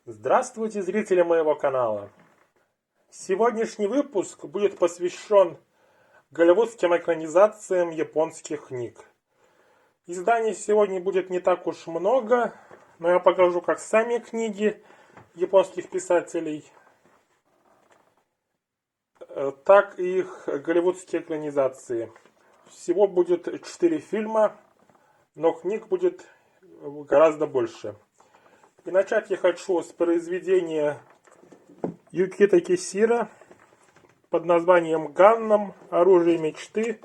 Здравствуйте, зрители моего канала! Сегодняшний выпуск будет посвящен голливудским экранизациям японских книг. Изданий сегодня будет не так уж много, но я покажу как сами книги японских писателей, так и их голливудские экранизации. Всего будет 4 фильма, но книг будет гораздо больше. И начать я хочу с произведения Юкита Кисира под названием «Ганнам. Оружие мечты»,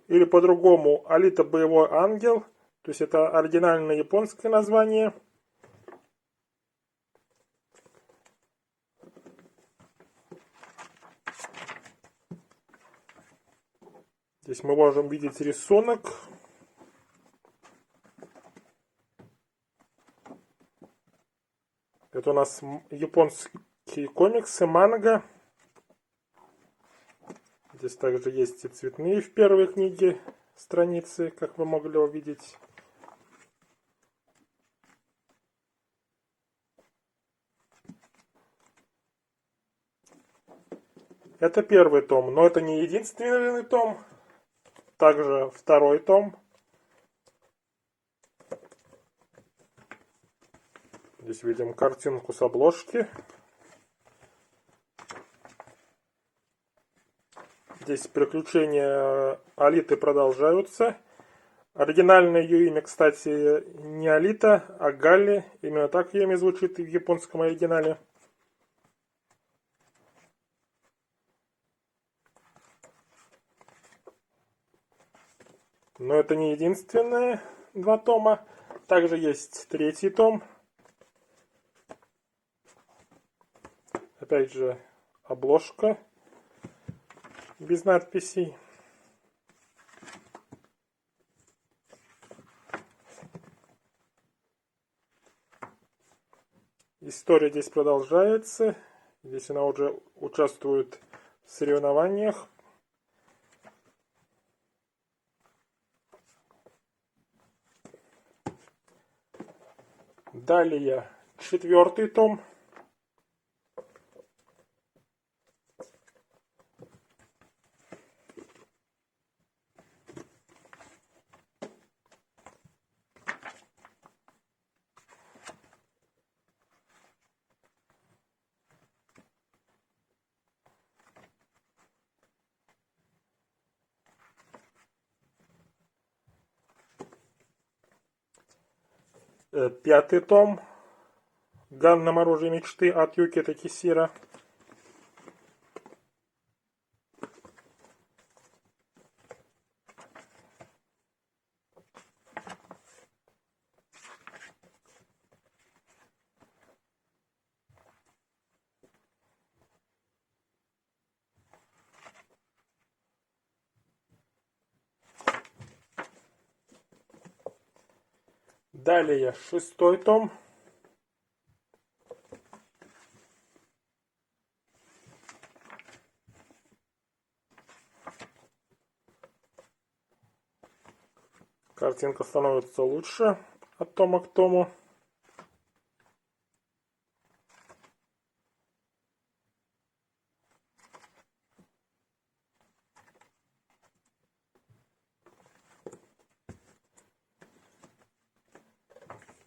или по-другому «Алита. Боевой ангел». То есть это оригинальное японское название. Здесь мы можем видеть рисунок. Это у нас японские комиксы, манга. Здесь также есть и цветные в первой книге страницы, как вы могли увидеть. Это первый том, но это не единственный том. Также второй том. Здесь видим картинку с обложки. Здесь приключения Алиты продолжаются. Оригинальное ее имя, кстати, не Алита, а Галли. Именно так ее имя звучит в японском оригинале. Но это не единственные 2 тома. Также есть 3-й том. Опять же, обложка без надписей. История здесь продолжается. Здесь она уже участвует в соревнованиях. Далее 4-й том. Пятый том. «Ганнам. Оружие мечты» от Юкита Кисира. Далее 6-й том. Картинка становится лучше от тома к тому.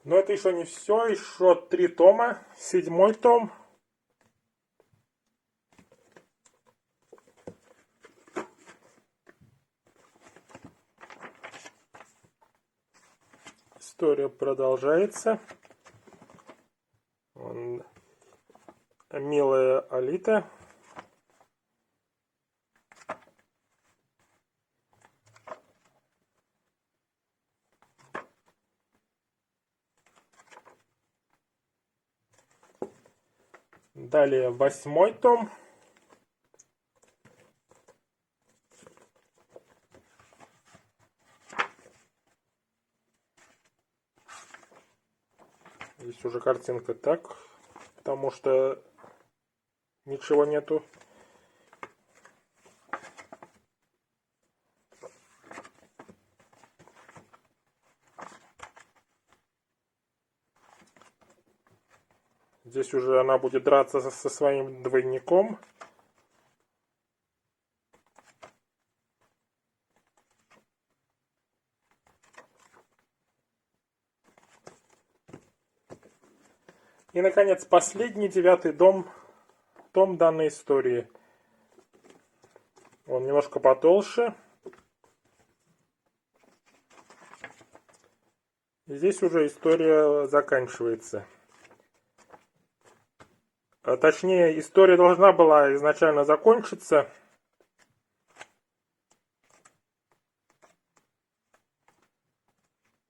Но это еще не все. Еще 3 тома. 7-й том. История продолжается. Милая Алита. Далее 8-й том. Здесь уже картинка так, потому что ничего нету. Здесь уже она будет драться со своим двойником. И, наконец, последний, 9-й том данной истории. Он немножко потолще. И здесь уже история заканчивается. Точнее, история должна была изначально закончиться.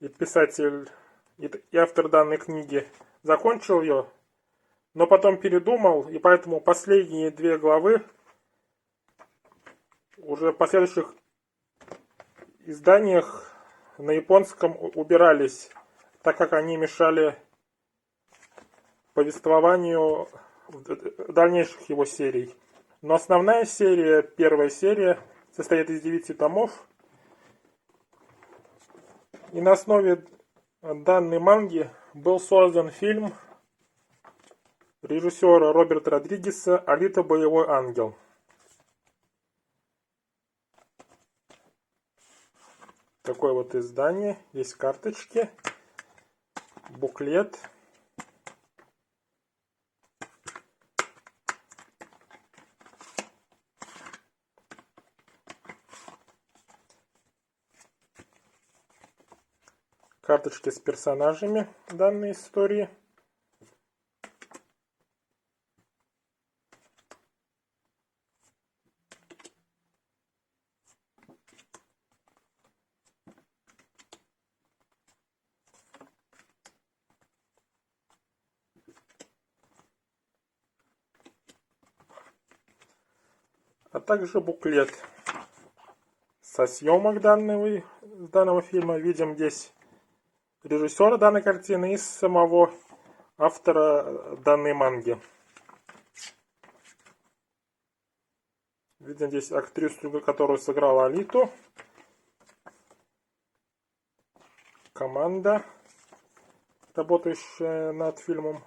И писатель, и автор данной книги закончил ее, но потом передумал, и поэтому последние 2 главы уже в последующих изданиях на японском убирались, так как они мешали повествованию дальнейших его серий. Но основная серия, первая серия, состоит из 9 томов. И на основе данной манги был создан фильм режиссера Роберта Родригеса «Алита. Боевой ангел». Такое вот издание. Есть карточки, буклет. Карточки с персонажами данной истории. А также буклет со съемок данного фильма. Видим здесь режиссера данной картины и самого автора данной манги. Видим здесь актрису, которую сыграла Алиту. Команда, работающая над фильмом.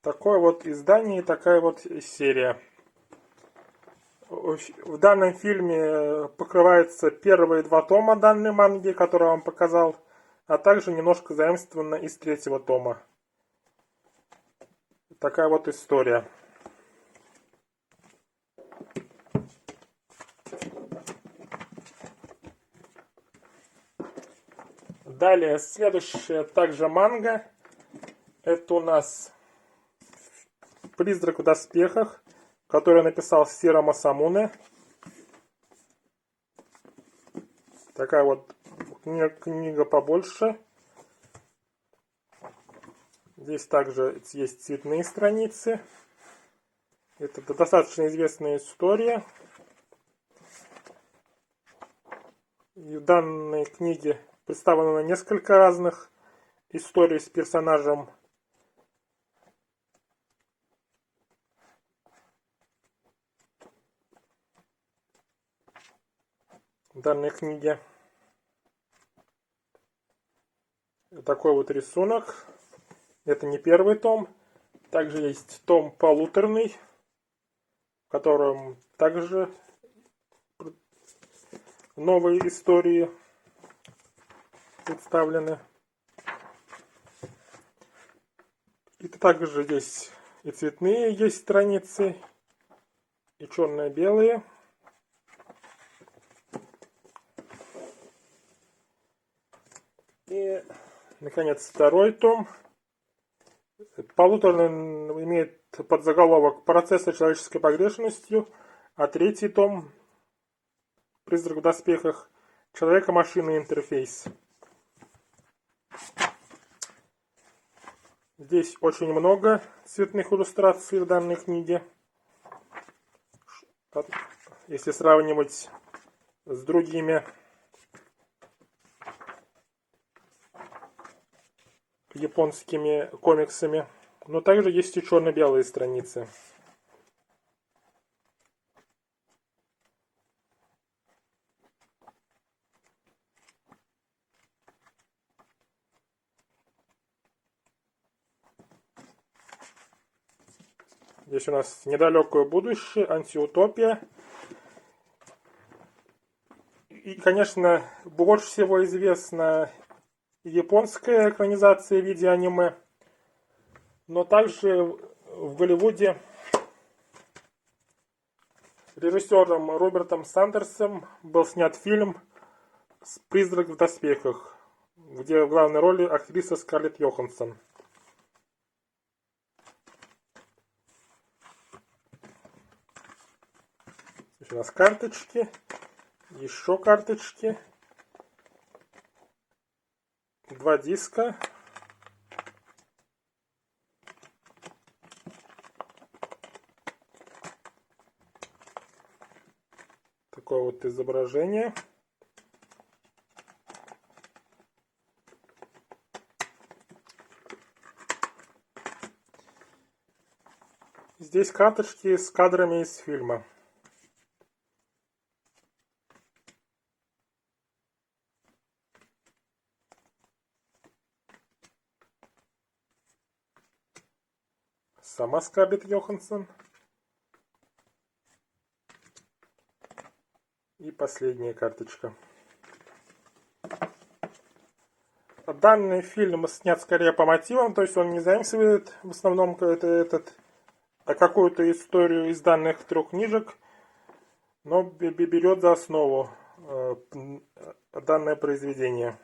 Такое вот издание и такая вот серия. В данном фильме покрываются первые 2 тома данной манги, которые я вам показал, а также немножко заимствовано из 3-го тома. Такая вот история. Далее, следующая также манга. Это у нас «Призрак в доспехах», который написал Сиро Масамуне. Такая вот книга побольше. Здесь также есть цветные страницы. Это достаточно известная история. И в данной книге представлено несколько разных историй с персонажем. В данной книге такой вот рисунок. Это не 1-й том. Также есть том полуторный, в котором также новые истории представлены. И также здесь и цветные есть страницы, и черно-белые. И, наконец, 2-й том. Полуторный имеет подзаголовок «Процесс со человеческой погрешностью», а 3-й том «Призрак в доспехах. Человека-машина интерфейс». Здесь очень много цветных иллюстраций в данной книге. Если сравнивать с другими японскими комиксами. Но также есть и черно-белые страницы. Здесь у нас недалекое будущее, антиутопия. И, конечно, больше всего известна японская экранизация в виде аниме. Но также в Голливуде режиссером Робертом Сандерсом был снят фильм «Призрак в доспехах», где в главной роли актриса Скарлетт Йоханссон. Здесь у нас карточки, еще карточки, 2 диска. Такое вот изображение. Здесь карточки с кадрами из фильма. Сама Скарлетт Йоханссон. И последняя карточка. Данный фильм снят скорее по мотивам, то есть он не заимствует в основном какую-то историю из данных 3 книжек, но берет за основу данное произведение.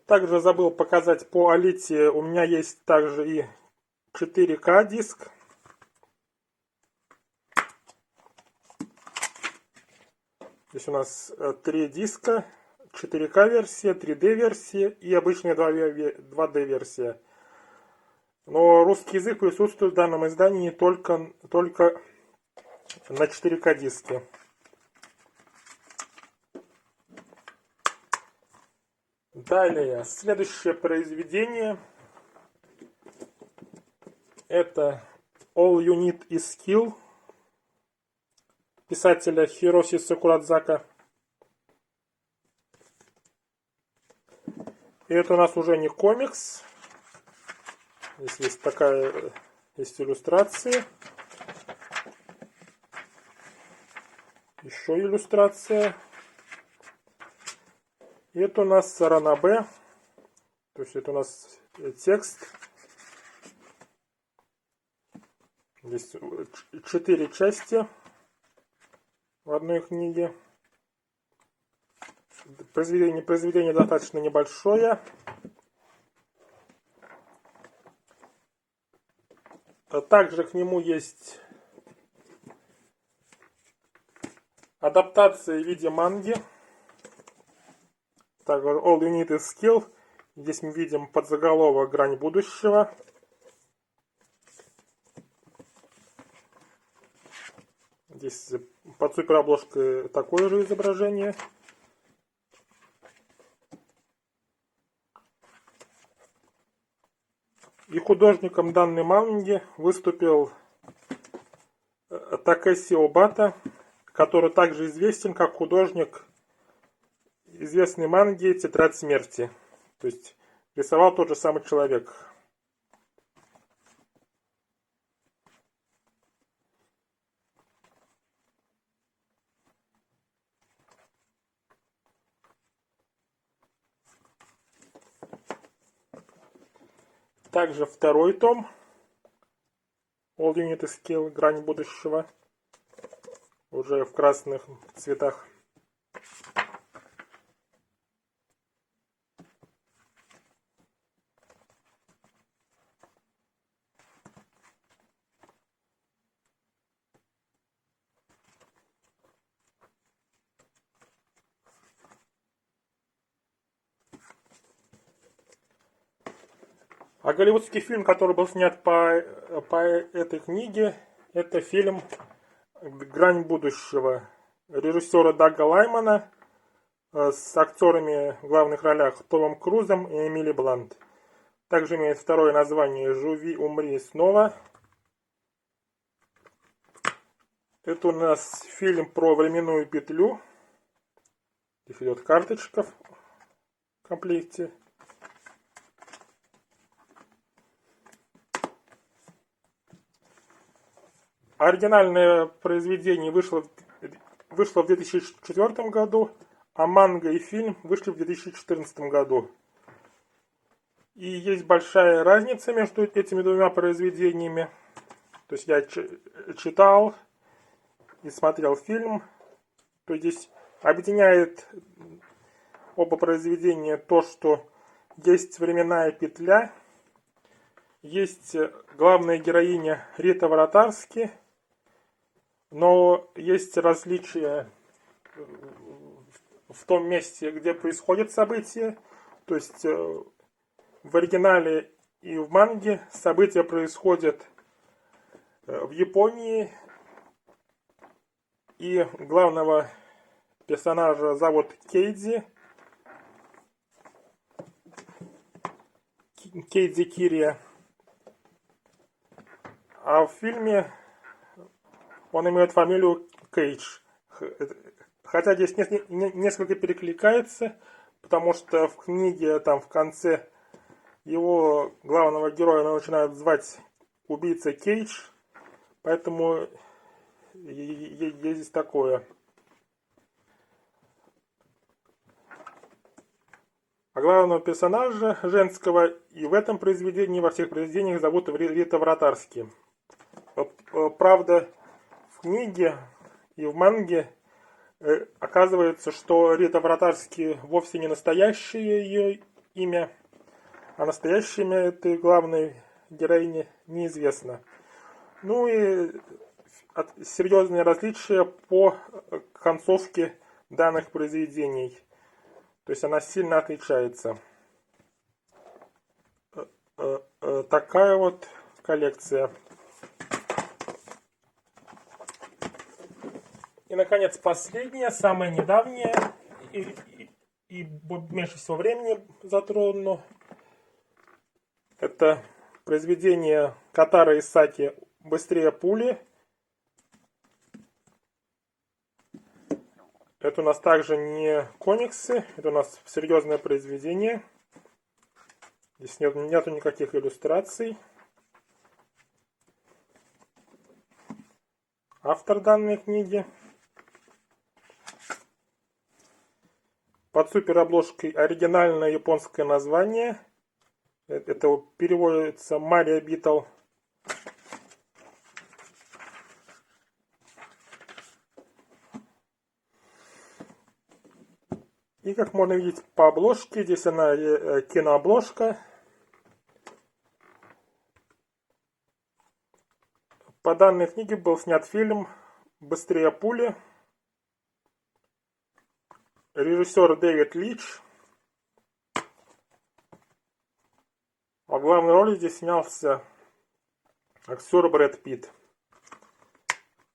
Также забыл показать по Алите, у меня есть также и 4К диск. Здесь у нас 3 диска, 4К версия, 3D версия и обычная 2D версия. Но русский язык присутствует в данном издании только на 4К диске. Далее, следующее произведение. Это All You Need Is Skill писателя Хироси Сакурадзака. И это у нас уже не комикс. Здесь есть есть иллюстрация. Еще иллюстрация. И это у нас ранобэ. То есть это у нас текст. Здесь 4 части в одной книге. Произведение достаточно небольшое. Также к нему есть адаптация в виде манги. Так, All You Need Is Skill. Здесь мы видим подзаголовок «Грань будущего». Здесь под суперобложкой такое же изображение. И художником данной манги выступил Такэси Обата, который также известен как художник известной манги «Тетрадь смерти». То есть рисовал тот же самый человек. Также второй том All You Need Is Skill, Грань будущего, уже в красных цветах. А голливудский фильм, который был снят по этой книге, это фильм «Грань будущего» режиссера Дага Лаймана с актерами в главных ролях Томом Крузом и Эмили Блант. Также имеет второе название «Живи, умри снова». Это у нас фильм про временную петлю. Здесь идет карточка в комплекте. Оригинальное произведение вышло в 2004 году, а манга и фильм вышли в 2014 году. И есть большая разница между этими двумя произведениями. То есть я читал и смотрел фильм. То есть здесь объединяет оба произведения то, что есть временная петля, есть главная героиня Рита Вратарски, но есть различия в том месте, где происходят события. То есть в оригинале и в манге события происходят в Японии, и главного персонажа зовут Кейдзи Кирия. А в фильме он имеет фамилию Кейдж. Хотя здесь несколько перекликается, потому что в книге там в конце его главного героя начинают звать убийца Кейдж, поэтому есть здесь такое. А главного персонажа женского и в этом произведении, и во всех произведениях зовут Рита Вратарски. Правда, в книге и в манге оказывается, что Рита Вратарски вовсе не настоящее ее имя, а настоящее имя этой главной героини неизвестно. Ну и серьезные различия по концовке данных произведений. То есть она сильно отличается. Такая вот коллекция. И, наконец, последняя, самая недавняя и меньше всего времени затрону. Это произведение Катара Исаки «Быстрее пули». Это у нас также не комиксы, это у нас серьезное произведение. Здесь нету никаких иллюстраций. Автор данной книги. Под суперобложкой оригинальное японское название. Это переводится Мария Битл. И как можно видеть по обложке, здесь она кинообложка. По данной книге был снят фильм «Быстрее пули». Режиссер Дэвид Лич. А в главной роли здесь снялся актер Брэд Питт.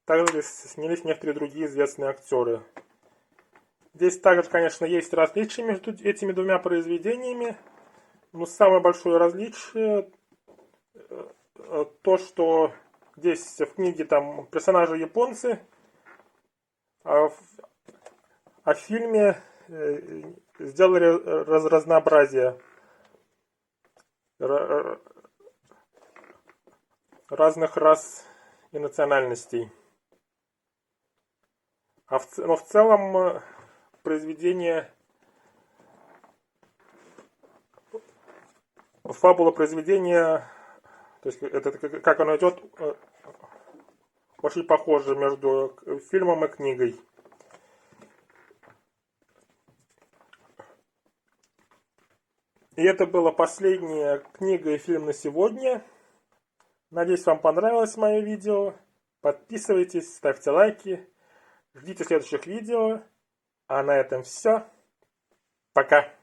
Также здесь снялись некоторые другие известные актеры. Здесь также, конечно, есть различия между этими двумя произведениями. Но самое большое различие то, что здесь в книге там персонажи японцы, а в фильме сделали разнообразие разных рас и национальностей. Но в целом произведение, фабула произведения, то есть это как оно идет, очень похоже между фильмом и книгой. И это была последняя книга и фильм на сегодня. Надеюсь, вам понравилось мое видео. Подписывайтесь, ставьте лайки. Ждите следующих видео. А на этом все. Пока.